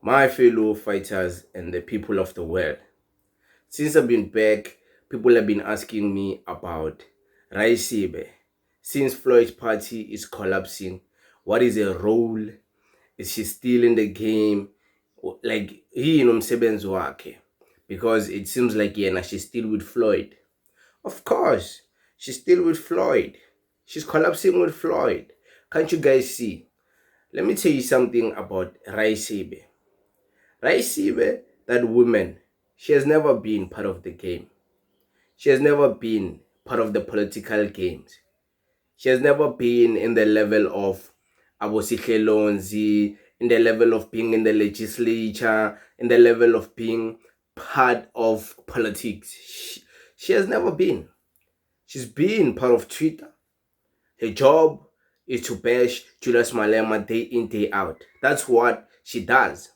My fellow fighters and the people of the world. Since I've been back, people have been asking me about Raisibe. Since Floyd's party is collapsing, what is her role? Is she still in the game? Like, he nomsebenzi wakhe. Because it seems like she's still with Floyd. Of course, she's still with Floyd. She's collapsing with Floyd. Can't you guys see? Let me tell you something about Raisibe. Raisibe, that woman, she has never been part of the game. She has never been part of the political games. She has never been in the level of Abosihle Lonzi, in the level of being in the legislature, in the level of being part of politics. She has never been. She's been part of Twitter. Her job is to bash Julius Malema day in, day out. That's what she does.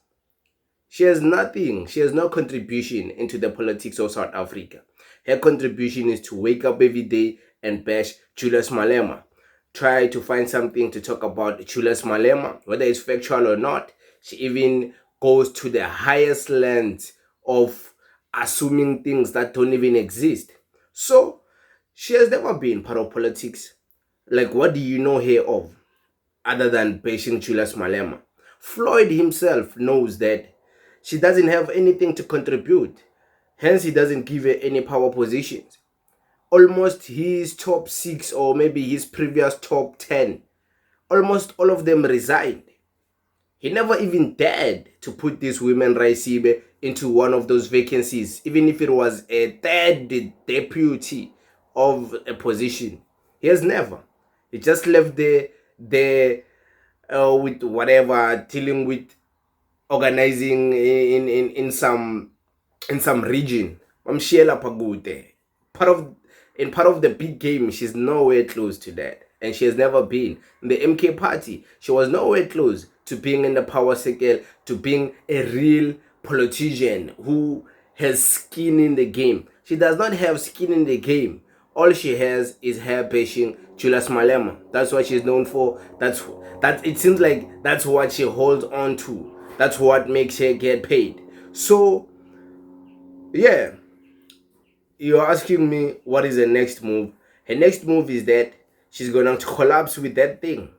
She has nothing. She has no contribution into the politics of South Africa. Her contribution is to wake up every day and bash Julius Malema. Try to find something to talk about Julius Malema, whether it's factual or not. She even goes to the highest lengths of assuming things that don't even exist. So, she has never been part of politics. Like, what do you know her of other than bashing Julius Malema? Floyd himself knows that she doesn't have anything to contribute. Hence, he doesn't give her any power positions. Almost his top 6 or maybe his previous top 10, almost all of them resigned. He never even dared to put this woman Raisibe into one of those vacancies, even if it was a third deputy of a position. He has never. He just left there with whatever, dealing with organizing in some region. Mamshiela Pagute. Part of the big game, she's nowhere close to that. And she has never been. In the MK party, she was nowhere close to being in the power circle, to being a real politician who has skin in the game. She does not have skin in the game. All she has is her bashing Julius Malema. That's what she's known for. That it seems like that's what she holds on to. That's what makes her get paid. So yeah, you're asking me what is her next move. Her next move is that she's going to collapse with that thing.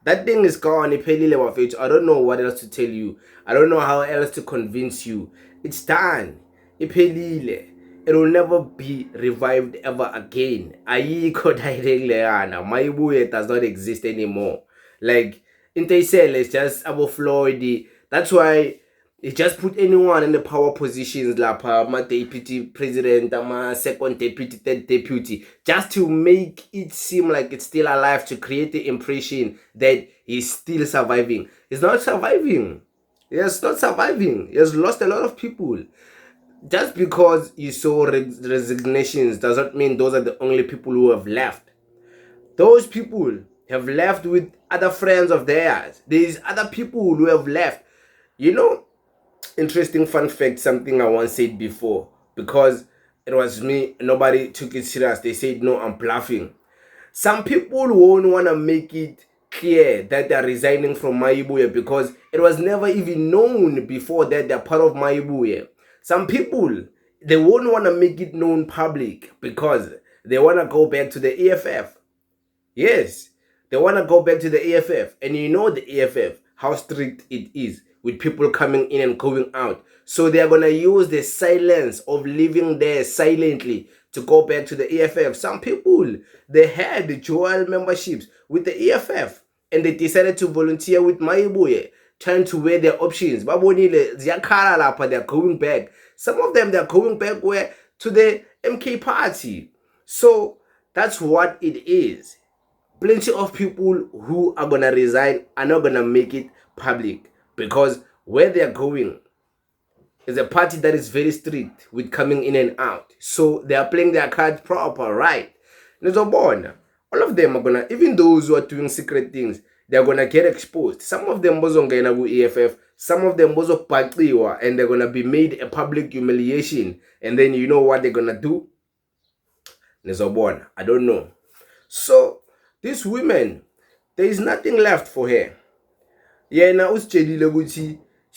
That thing is gone. I don't know what else to tell you. I don't know how else to convince you. It's done. Iphelile. It will never be revived ever again. Ayikho direleyana. Mayibuye does not exist anymore. Like, Intesel is just about Floyd. That's why he just put anyone in the power positions like my deputy president, my second deputy, third deputy, just to make it seem like it's still alive, to create the impression that he's still surviving. He's not surviving. He's not surviving. He has lost a lot of people. Just because you saw resignations doesn't mean those are the only people who have left. Those people have left with other friends of theirs. There's other people who have left. You know, interesting fun fact, something I once said before, because it was me, nobody took it serious. They said, no, I'm bluffing. Some people won't want to make it clear that they're resigning from Mayibuye because it was never even known before that they're part of Mayibuye. Some people, they won't want to make it known public because they want to go back to the EFF. Yes, they want to go back to the EFF. And you know the EFF, how strict it is with people coming in and going out. So they are going to use the silence of living there silently to go back to the EFF. Some people, they had dual memberships with the EFF and they decided to volunteer with Mayibuye, trying to weigh their options. They're going back. Some of them, they're going back where? To the MK party. So that's what it is. Plenty of people who are going to resign are not going to make it public because where they're going is a party that is very strict with coming in and out. So they are playing their cards proper, right? All of them are going to, even those who are doing secret things, they're going to get exposed. Some of them bazongena ku EFF, some of them bazobhaqiwa, and they're going to be made a public humiliation. And then you know what they're going to do? I don't know. So this woman, there is nothing left for her. Yeah, now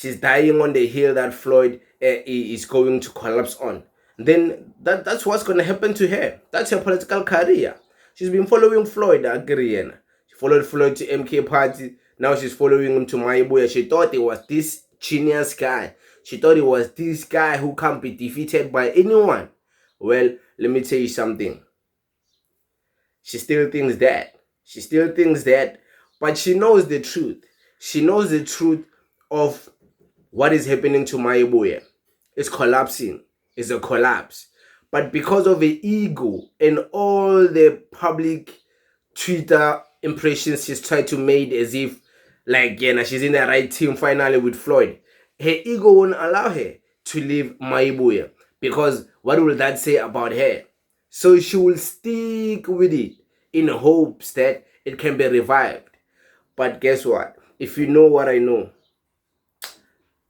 she's dying on the hill that Floyd is going to collapse on, then that's what's going to happen to her. That's her political career. She's been following Floyd, agree. She followed Floyd to MK Party. Now she's following him to Maibuya. She thought it was this genius guy. She thought it was this guy who can't be defeated by anyone. Well, let me tell you something. She still thinks that. She still thinks that. But she knows the truth. She knows the truth of what is happening to Maibuya. It's collapsing. It's a collapse. But because of the ego and all the public Twitter impressions she's tried to make as if, like, yeah, she's in the right team finally with Floyd, her ego won't allow her to leave Maibuya. Because what will that say about her? So she will stick with it in hopes that it can be revived. But guess what? If you know what I know,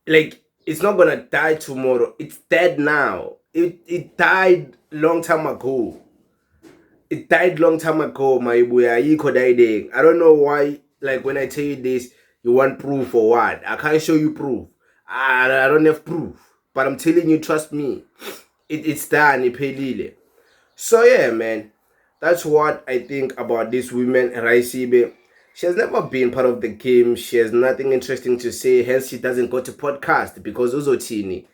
like, it's not gonna die tomorrow. It's dead now. It died long time ago. It died long time ago, my boy. I don't know why, like, when I tell you this, you want proof or what? I can't show you proof. I don't have proof. But I'm telling you, trust me. It's done. So yeah, man. That's what I think about this woman, Raisibe. She has never been part of the game. She has nothing interesting to say. Hence, she doesn't go to podcast because Uzotini.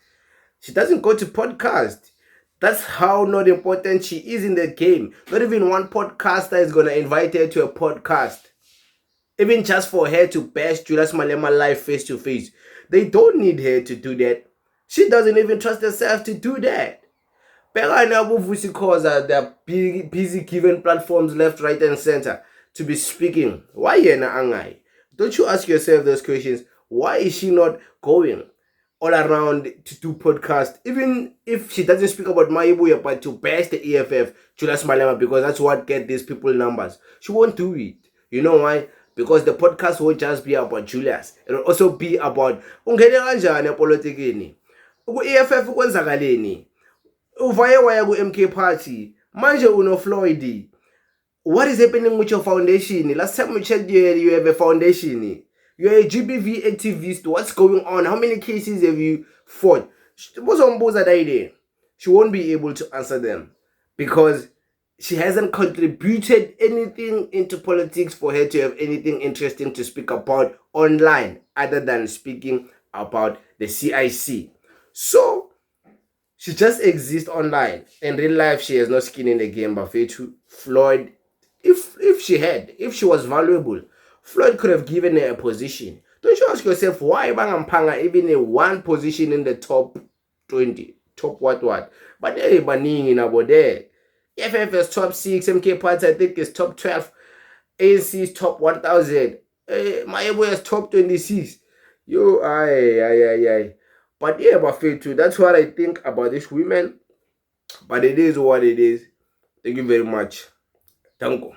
She doesn't go to podcast. That's how not important she is in the game. Not even one podcaster is going to invite her to a podcast. Even just for her to bash Julius Malema live face to face. They don't need her to do that. She doesn't even trust herself to do that. Because they're busy giving platforms left, right, and center to be speaking. Why yena angai? Don't you ask yourself those questions? Why is she not going all around to do podcast? Even if she doesn't speak about Maibuya, but to bash the EFF, Julius Malema, because that's what get these people numbers. She won't do it. You know why? Because the podcast won't just be about Julius. It will also be about ungene kanjani epolitikini. Ku-EFF kwenzakaleni. Uvaye waya ku-MK Party. Manje uno Floyd. What is happening with your foundation? Last time we checked you have a foundation. You're a GBV activist. What's going on? How many cases have you fought? She won't be able to answer them because she hasn't contributed anything into politics for her to have anything interesting to speak about online other than speaking about the CIC. So she just exists online. In real life, she has no skin in the game. But Floyd, if she was valuable, Floyd could have given her a position. Don't you ask yourself why Bangampanga even a one position in the top 20, top what? But hey, Baning in about there. FF is top 6, MK Party I think is top 12, ANC is top 1000, my boy is top 26. Yo, aye. But yeah, but that's what I think about this women. But it is what it is. Thank you very much. Thank you.